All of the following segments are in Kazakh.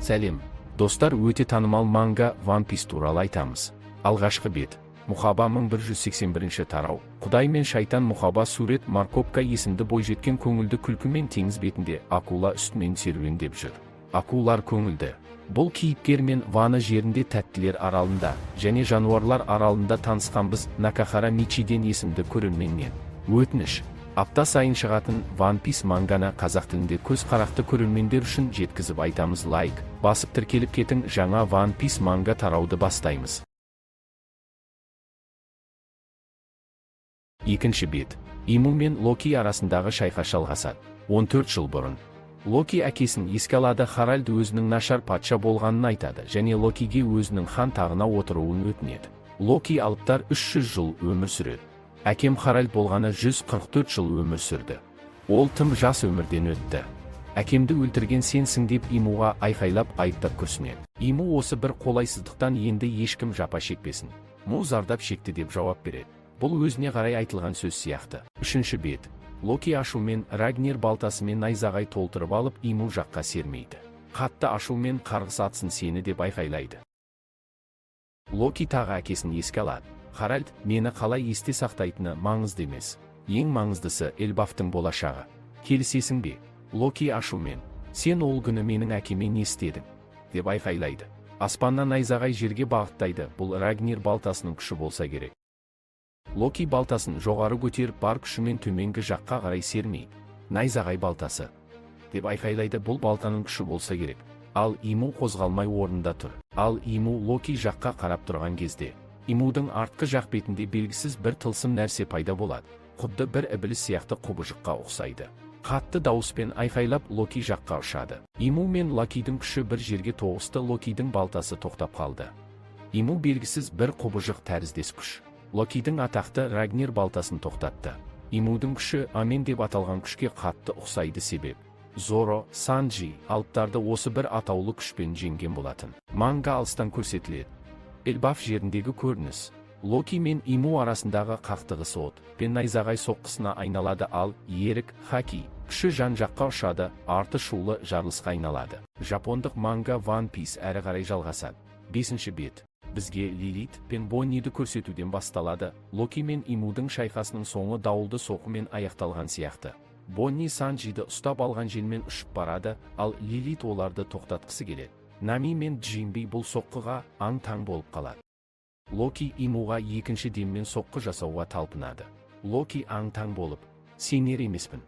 Сәлем, достар, өте танымал манга One Piece туралы айтамыз. Алғашқы бет. Мұхаба 1181 тарау. Құдай мен шайтан мұхаба сурет Маркопка есімді бойжеткен көңілді күлкімен теңіз бетінде акула үстімен серуендеп жүр. Акулар көңілді. Бұл кейіпкер мен Вана жерінде тәттілер аралында және жануарлар аралында танысқанбыз. Накахара Мичиден есімді көрерменнен өтініш. Апта сайын шығатын One Piece манганы қазақ тілінде көз қарақты көрермендер үшін жеткізіп айтамыз. Лайк басып тіркеліп кетің, жаңа One Piece манга тарауды бастаймыз. Екінші бет. Иму мен Локи арасындағы шайқас жалғасады. 14 жыл бұрын Локи әкесін еске алады. Харальд өзінің нашар патша болғанын айтады және Локиге өзінің хан тағына отыруын өтінеді. Локи алыптар 300 жыл өмір сүреді. Әкем Харальд болғаны 144 жыл өмір сүрді. Ол тым жас өмірден өтті. Әкемді өлтірген сенсің деп Имуға айқайлап айыптап күрсінеді. Иму осы бір қолайсыздықтан енді ешкім жапа шекпесін. Му зардап шекті деп жауап береді. Бұл өзіне қарай айтылған сөз сияқты. Үшінші бет. Локи ашумен Рагнер балтасымен найзағай толтырып алып Иму жаққа сермейді. Қатты ашумен қарғыс атсын сені деп айқайлайды. Локи тағы әкесін еске алады. Харальд мені қалай есте сақтайтыны маңызды емес. Ең маңыздысы Эльбафтың болашағы. Келісесің бе? Локи ашумен. Сен ол күні менің әкеме не істедің? Деп айқайлайды. Аспаннан найзағай жерге бағыттайды. Бұл Рагнер балтасының күші болса керек. Локи балтасын жоғары көтеріп бар күшімен төменгі жаққа қарай сермейді. Найзағай балтасы. Деп айқайлайды. Бұл балтаның күші болса керек. Ал Иму қозғалмай орнында тұр. Ал Иму Локи жаққа қарап тұрған кезде Имудың артқы жақ бетінде белгісіз бір тылсым нәрсе пайда болады. Құдды бір ібіліс сияқты құбыжыққа ұқсайды. Қатты дауыспен айқайлап Локи жаққа ұшады. Иму мен Локидің күші бір жерге тоғысты. Локидің балтасы тоқтап қалды. Иму белгісіз бір құбыжық тәріздес күш. Локидің атақты Рагнер балтасын тоқтатты. Имудың күші Амен деп аталған күшке қатты ұқсайды. Себеп Зоро, Санджи алыптарды осы бір атаулы күшпен жеңген болатын. Манга алыстан көрсетіледі. Эльбаф жеріндегі көрініс. Локи мен Иму арасындағы қақтығыс от пен найзағай соққысына айналады. Ал ерік Хаки күші жан жаққа ұшады, арты шулы жарылысқа айналады. Жапондық манга One Piece әрі қарай жалғасады. 5-ші бет. Бізге Лилит пен Бонниді көрсетуден басталады. Локи мен Имудың шайқасының соңы дауылды соққымен аяқталған сияқты. Бонни Санджиді ұстап алған желмен ұшып барады, ал Лилит оларды тоқтатқысы келеді. Нами мен Джинби бұл соққыға аң-таң болып қалады. Локи Имуға екінші деммен соққы жасауға талпынады. Локи аң-таң болып, сенер емеспін.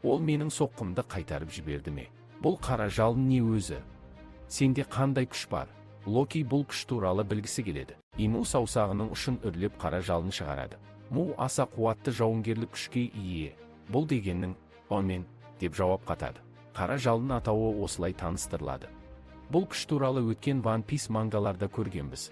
Ол менің соққымды қайтарып жіберді ме? Бұл қара жалын не өзі? Сенде қандай күш бар? Локи бұл күш туралы білгісі келеді. Иму саусағының ұшын үрлеп қара жалын шығарады. Му аса қуатты жауынгерлік күшке ие. Бұл дегеннің Омен деп жауап қатады. Қара жалын атауы осылай таныстырылады. Бұл күш туралы өткен One Piece мангаларда көргенбіз.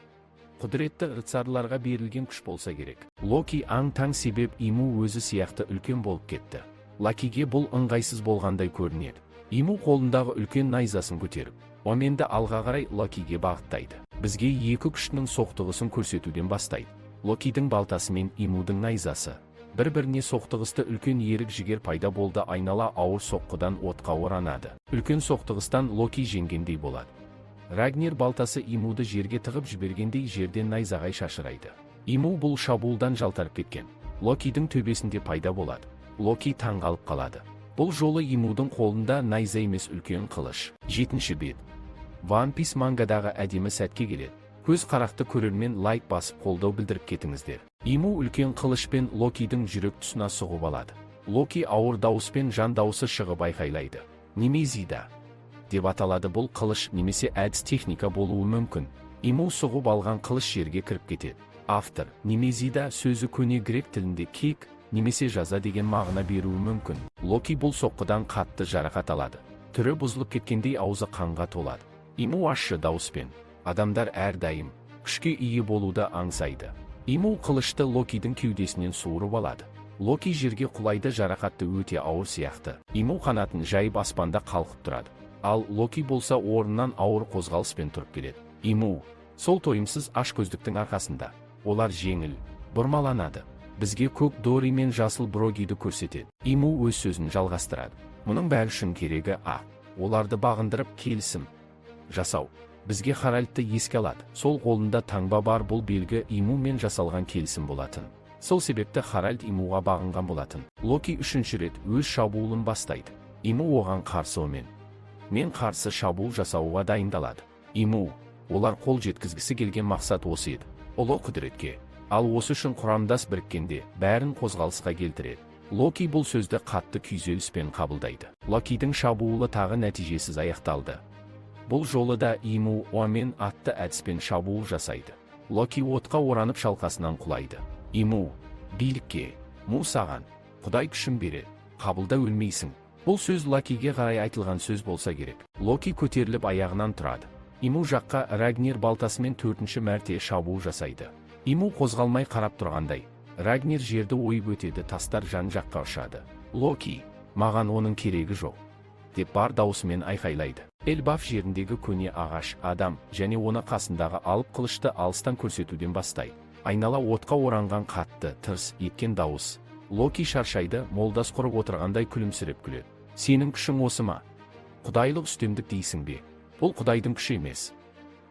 Құдіретті рыцарларға берілген күш болса керек. Локи аң-таң себеп Иму өзі сияқты үлкен болып кетті. Локиге бұл ыңғайсыз болғандай көрінеді. Иму қолындағы үлкен найзасын көтеріп, Оменді алға қарай Локиге бағыттайды. Бізге екі күштің соқтығысын көрсетуден бастайды. Локидің балтасы мен Имудың найзасы бір-біріне соқтығысты. Үлкен ерік жігер пайда болды. Айнала ауыр соққыдан отқа оранады. Үлкен соқтығыстан Локи жеңгендей болады. Рагнер балтасы Имуды жерге тығып жібергендей жерден найзағай шашырайды. Иму бұл шабуылдан жалтарып кеткен. Локидің төбесінде пайда болады. Локи таңғалып қалады. Бұл жолы Имудың қолында найза емес үлкен қылыш. 7-ші бет. One Piece мангадағы әдемі сәтке келеді. Көз қарақты көрермен лайк басып қолдау білдіріп кетіңіздер. Иму үлкен қылышпен Локидің жүрек тұсына сұғып алады. Локи ауыр дауыспен жан дауысы шығып айқайлайды. Немезида деп аталады. Бұл қылыш немесе әдіс техника болуы мүмкін. Иму сұғып алған қылыш жерге кіріп кетеді. Автор Немезида сөзі көне грек тілінде кек немесе жаза деген мағына беруі мүмкін. Локи бұл соққыдан қатты жарақат алады. Түрі бұзылып кеткендей аузы қанға толады. Иму ащы дауыспен адамдар әрдайым күшке ие болуды аңсайды. Иму қылышты Локидің кеудесінен суырып алады. Локи жерге құлайды. Жарақатты өте ауыр сияқты. Иму қанатын жайып аспанда қалқып тұрады. Ал Локи болса орнынан ауыр қозғалыспен тұрып келеді. Иму сол тойымсыз ашкөздіктің арқасында олар жеңіл бұрмаланады. Бізге көк Дори мен жасыл Брогиді көрсетеді. Иму өз сөзін жалғастырады. Мұның бәрі үшін керегі оларды бағындырып келісім жасау. Бізге Харальдты еске алады. Сол қолында таңба бар, бұл белгі Имумен жасалған келісім болатын. Сол себепті Харальд Имуға бағынған болатын. Локи үшінші рет өз шабуылын бастайды. Иму оған қарсы мен қарсы шабуыл жасауға дайындалады. Иму, олар қол жеткізгісі келген мақсат осы еді. Ұлы құдіретке. Ал осы үшін құрамдас біріккенде бәрін қозғалысқа келтіреді. Локи бұл сөзді қатты күйзеліспен қабылдайды. Локидің шабуылы тағы нәтижесіз аяқталды. Бұл жолы да Иму Омен атты әдіспен шабуыл жасайды. Локи отқа оранып шалқасынан құлайды. Иму, билікке, Му саған, Құдай күшін береді, қабылда өлмейсің. Бұл сөз Локиге қарай айтылған сөз болса керек. Локи көтеріліп аяғынан тұрады. Иму жаққа Рагнир балтасымен 4-ші мәрте шабуыл жасайды. Иму қозғалмай қарап тұрғандай. Рагнир жерді ойып өтеді, тастар жан жаққа ұшады. Локи, маған оның керегі жоқ, деп бар даусымен айқайлайды. Эльбаф жеріндегі көне ағаш, адам және оны қасындағы алып қылышты алыстан көрсетуден бастайды. Айнала отқа оранған қатты, тырс еткен дауыс. Локи шаршайды, молдас құрып отырғандай күлімсіреп күледі. Сенің күшің осы ма? Құдайлық үстемдік дейсің бе? Бұл Құдайдың күші емес.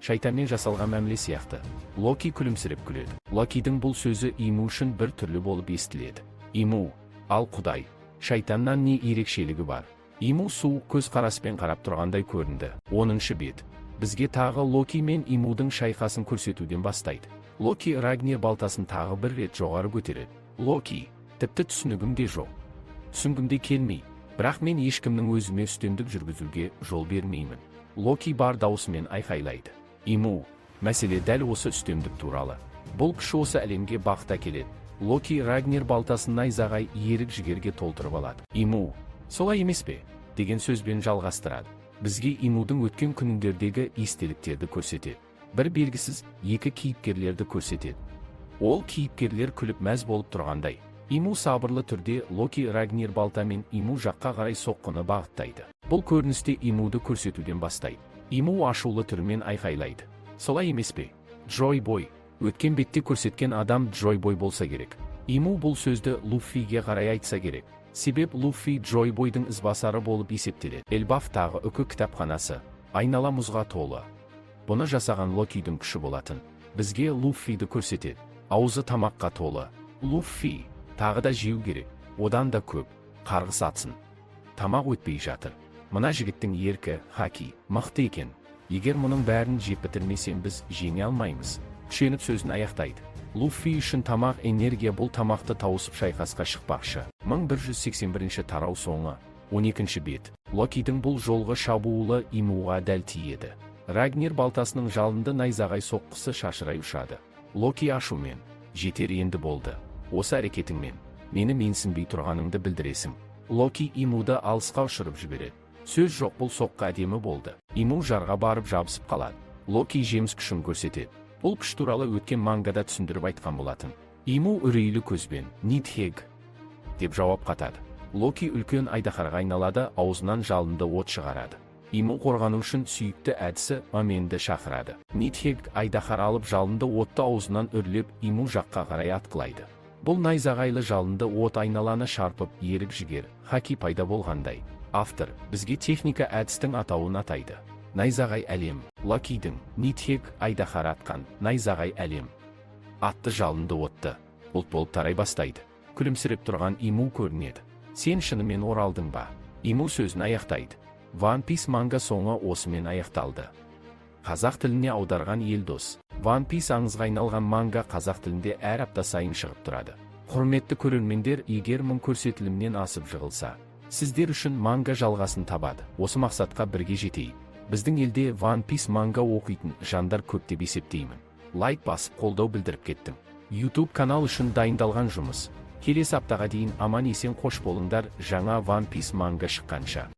Шайтанмен жасалған мәміле сияқты. Локи күлімсіреп күледі. Локидің бұл сөзі Иму үшін бір түрлі болып естіледі. Иму, ал Құдай, шайтаннан не ерекшелігі бар? Иму суық көз қараспен қарап тұрғандай көрінді. 10-шы бет. Бізге тағы Локи мен Имудың шайқасын көрсетуден бастайды. Локи Рагнир балтасын тағы бір рет жоғары көтереді. Локи, тіпті түсінігімде жоқ. Түсінгімде келмей, бірақ мен ешкімнің өзіме үстемдік жүргізуге жол бермеймін. Локи бар даусымен айқайлайды. Иму, мәселе дәл осы үстемдік туралы. Бұл күш осы әлемге бақыт әкеледі. Локи Рагнир балтасын найзағай ерік жігерге толтырып алады. Иму, солай емес пе? Деген сөзбен жалғастырады. Бізге Имудың өткен күндердегі естеліктерді көрсетеді. Бір белгісіз екі кейіпкерлерді көрсетеді. Ол кейіпкерлер күліп мәз болып тұрғандай. Иму сабырлы түрде Локи Рагнир балтамен Иму жаққа қарай соққыны бағыттайды. Бұл көріністе Имуды көрсетуден бастайды. Иму ашулы түрмен айқайлайды. Солай емес пе? Джойбой. Өткен бетте көрсеткен адам Джойбой болса керек. Иму бұл сөзді Луффиге қарай айтса керек. Себеп Луффи Джойбойдың ізбасары болып есептеледі. Эльбаф тағы үкі кітапханасы. Айнала мұзға толы. Бұны жасаған Локидің күші болатын. Бізге Луффиді көрсетеді. Аузы тамаққа толы. Луффи, тағы да жеу керек. Одан да көп. Қарғыс атсын. Тамақ өтпей жатыр. Мына жігіттің еркі, хаки, мықты екен. Егер мұның бәрін жеп бітірмесем біз жеңе алмаймыз. Күшеніп сөзін аяқтайды. Луффи үшін тамақ энергия, бұл тамақты тауысып шайқасқа шықпақшы. 1181 тарау соңы. 12-ші бет. Локидің бұл жолғы шабуылы Имуға дәл тиеді. Рагнир балтасының жалынды найзағай соққысы шашырай ұшады. Локи ашумен, жетер енді болды. Осы әрекетіңмен мені менсінбей тұрғаныңды білдіресің. Локи Имуды алысқа ұшырып жібереді. Сөз жоқ, бұл соққы әдемі болды. Иму жарға барып жабысып қалады. Локи жеміс күшін көрсетеді. Бұл күш туралы өткен мангада түсіндіріп айтқан болатын. Иму үрейлі көзбен «Нидхег» деп жауап қатады. Локи үлкен айдаһарға айналады, аузынан жалынды от шығарады. Иму қорғану үшін сүйікті әдісі Оменді шақырады. Нидхег айдаһар алып жалынды отты аузынан үрлеп Иму жаққа қарай атқылайды. Бұл найзағайлы жалынды от айналаны шарпып ерік жігер, хаки пайда болғандай. Автор бізге техника әдістің атауын атайды. Найзағай әлем. Локидің Нидхег айдаһар атқан найзағай әлем атты жалынды отты бұлт болып тарай бастайды. Күлімсіреп тұрған Иму көрінеді. Сен шынымен оралдың ба? Иму сөзін аяқтайды. One Piece манга соңы осымен аяқталды. Қазақ тіліне аударған Елдос. One Piece аңызға айналған манга қазақ тілінде әр апта сайын шығып тұрады. Құрметті көрермендер, егер мың көрсетілімнен асып жығылса, сіздер үшін манга жалғасын табады. Осы мақсатқа бірге жетейік. Біздің елде One Piece манга оқитын жандар көп деп есептеймін. Лайк басып қолдау білдіріп кеттім. YouTube канал үшін дайындалған жұмыс. Келесі аптаға дейін аман есен қош болыңдар, жаңа One Piece манга шыққанша.